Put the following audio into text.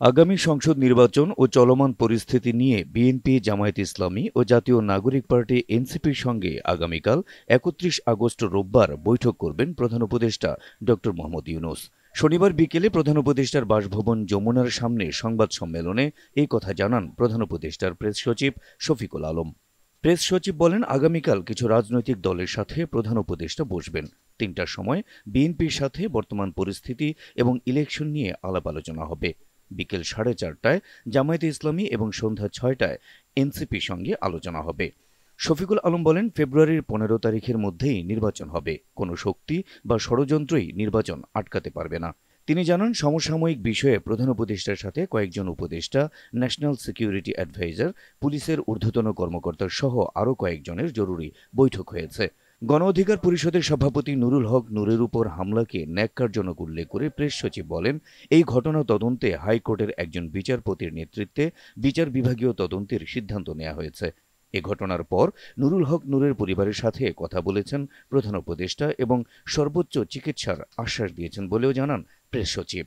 আগামী সংসদ নির্বাচন ও চলমান পরিস্থিতি নিয়ে বিএনপি, জামায়াতে ইসলামী ও জাতীয় নাগরিক পার্টি এনসিপির সঙ্গে আগামীকাল ৩১ আগস্ট রোববার বৈঠক করবেন প্রধান উপদেষ্টা ড মোহাম্মদ ইউনূস। শনিবার বিকেলে প্রধান উপদেষ্টার বাসভবন যমুনার সামনে সংবাদ সম্মেলনে এই কথা জানান প্রধান উপদেষ্টার প্রেস সচিব শফিকুল আলম। প্রেস সচিব বলেন, আগামীকাল কিছু রাজনৈতিক দলের সাথে প্রধান উপদেষ্টা বসবেন। ৩টার সময় বিএনপির সাথে বর্তমান পরিস্থিতি এবং ইলেকশন নিয়ে আলাপ আলোচনা হবে। বিকেল 4:30টায় জামায়াতে ইসলামী এবং সন্ধ্যা 6টায় এনসিপির সঙ্গে আলোচনা হবে। শফিকুল আলম বলেন, ফেব্রুয়ারির 15 তারিখের মধ্যেই নির্বাচন হবে। কোনো শক্তি বা ষড়যন্ত্রই নির্বাচন আটকাতে পারবে না। তিনি জানান, সমসাময়িক বিষয়ে প্রধান উপদেষ্টার সাথে কয়েকজন উপদেষ্টা, ন্যাশনাল সিকিউরিটি অ্যাডভাইজার, পুলিশের ঊর্ধ্বতন কর্মকর্তা সহ আরও কয়েকজনের জরুরি বৈঠক হয়েছে। গণ অধিকার পরিষদের সভাপতি নুরুল হক নূরের উপর হামলাকে ন্যাক্কারজনক উল্লেখ করে প্রেস সচিব বলেন, এই ঘটনা তদন্তে হাইকোর্টের একজন বিচারপতির নেতৃত্বে বিচার বিভাগীয় তদন্তের সিদ্ধান্ত নেওয়া হয়েছে। এ ঘটনার পর নুরুল হক নূরের পরিবারের সাথে কথা বলেছেন প্রধান উপদেষ্টা এবং সর্বোচ্চ চিকিৎসার আশ্বাস দিয়েছেন বলেও জানান প্রেস সচিব।